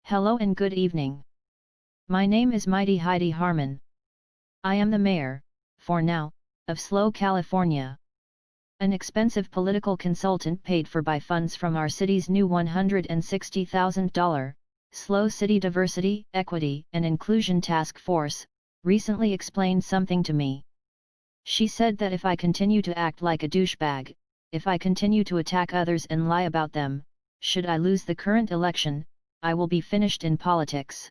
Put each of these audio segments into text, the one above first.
Hello and good evening. My name is Mighty Heidi Harmon. I am the mayor, for now, of SLO, California. An expensive political consultant paid for by funds from our city's new $160,000 SLO City Diversity, Equity and Inclusion Task Force, recently explained something to me. She said that if I continue to act like a douchebag, if I continue to attack others and lie about them, should I lose the current election, I will be finished in politics.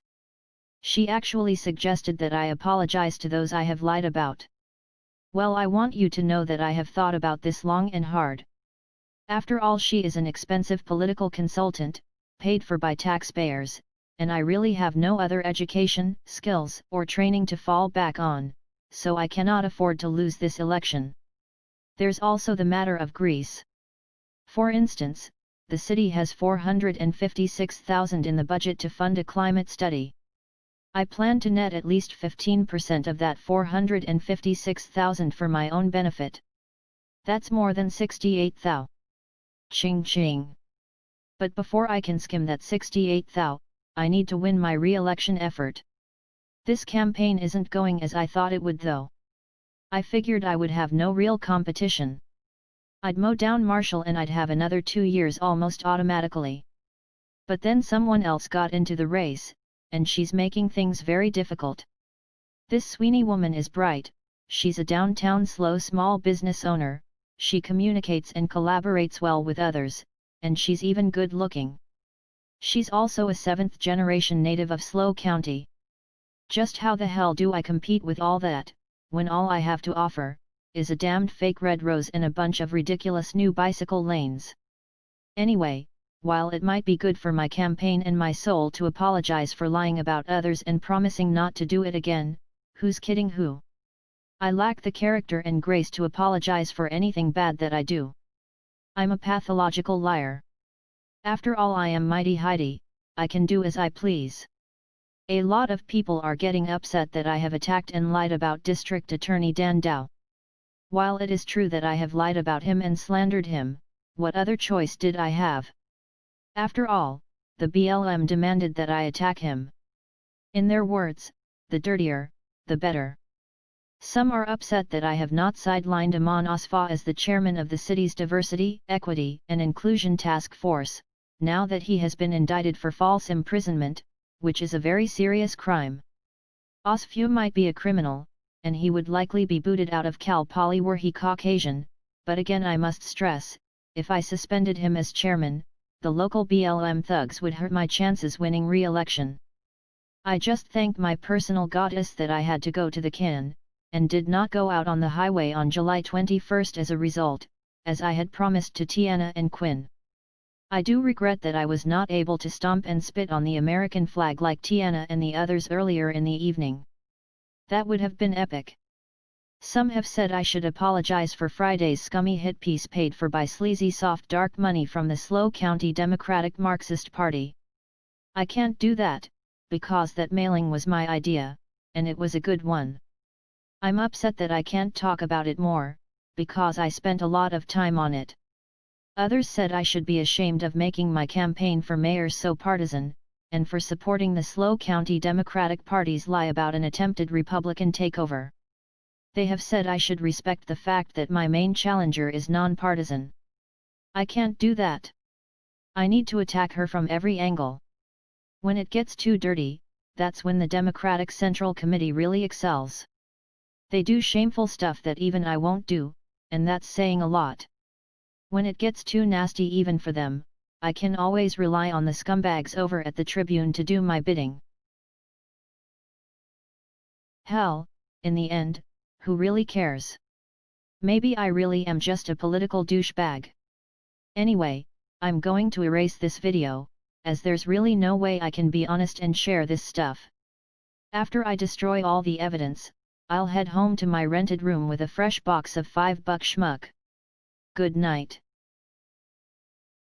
She actually suggested that I apologize to those I have lied about. Well, I want you to know that I have thought about this long and hard. After all, she is an expensive political consultant, paid for by taxpayers, and I really have no other education, skills, or training to fall back on, so I cannot afford to lose this election. There's also the matter of Greece. For instance, the city has $456,000 in the budget to fund a climate study. I plan to net at least 15% of that $456,000 for my own benefit. That's more than $68,000. Ching ching. But before I can skim that $68,000, I need to win my re-election effort. This campaign isn't going as I thought it would though. I figured I would have no real competition. I'd mow down Marshall and I'd have another 2 years almost automatically. But then someone else got into the race, and she's making things very difficult. This Sweeney woman is bright, she's a downtown SLO small business owner, she communicates and collaborates well with others, and she's even good looking. She's also a 7th-generation native of SLO County. Just how the hell do I compete with all that, when all I have to offer is a damned fake red rose and a bunch of ridiculous new bicycle lanes? Anyway, while it might be good for my campaign and my soul to apologize for lying about others and promising not to do it again, who's kidding who? I lack the character and grace to apologize for anything bad that I do. I'm a pathological liar. After all, I am Mighty Heidi, I can do as I please. A lot of people are getting upset that I have attacked and lied about District Attorney Dan Dow. While it is true that I have lied about him and slandered him, what other choice did I have? After all, the BLM demanded that I attack him. In their words, the dirtier, the better. Some are upset that I have not sidelined Amon Asfa as the chairman of the city's Diversity, Equity and Inclusion Task Force, now that he has been indicted for false imprisonment, which is a very serious crime. Asfa might be a criminal, and he would likely be booted out of Cal Poly were he Caucasian, but again I must stress, if I suspended him as chairman, the local BLM thugs would hurt my chances winning re-election. I just thank my personal goddess that I had to go to the can, and did not go out on the highway on July 21st as a result, as I had promised to Tiana and Quinn. I do regret that I was not able to stomp and spit on the American flag like Tiana and the others earlier in the evening. That would have been epic. Some have said I should apologize for Friday's scummy hit piece paid for by sleazy soft dark money from the SLO County Democratic Marxist Party. I can't do that, because that mailing was my idea, and it was a good one. I'm upset that I can't talk about it more, because I spent a lot of time on it. Others said I should be ashamed of making my campaign for mayor so partisan, and for supporting the SLO County Democratic Party's lie about an attempted Republican takeover. They have said I should respect the fact that my main challenger is nonpartisan. I can't do that. I need to attack her from every angle. When it gets too dirty, that's when the Democratic Central Committee really excels. They do shameful stuff that even I won't do, and that's saying a lot. When it gets too nasty even for them, I can always rely on the scumbags over at the Tribune to do my bidding. Hell, in the end, who really cares? Maybe I really am just a political douchebag. Anyway, I'm going to erase this video, as there's really no way I can be honest and share this stuff. After I destroy all the evidence, I'll head home to my rented room with a fresh box of $5 schmuck. Good night.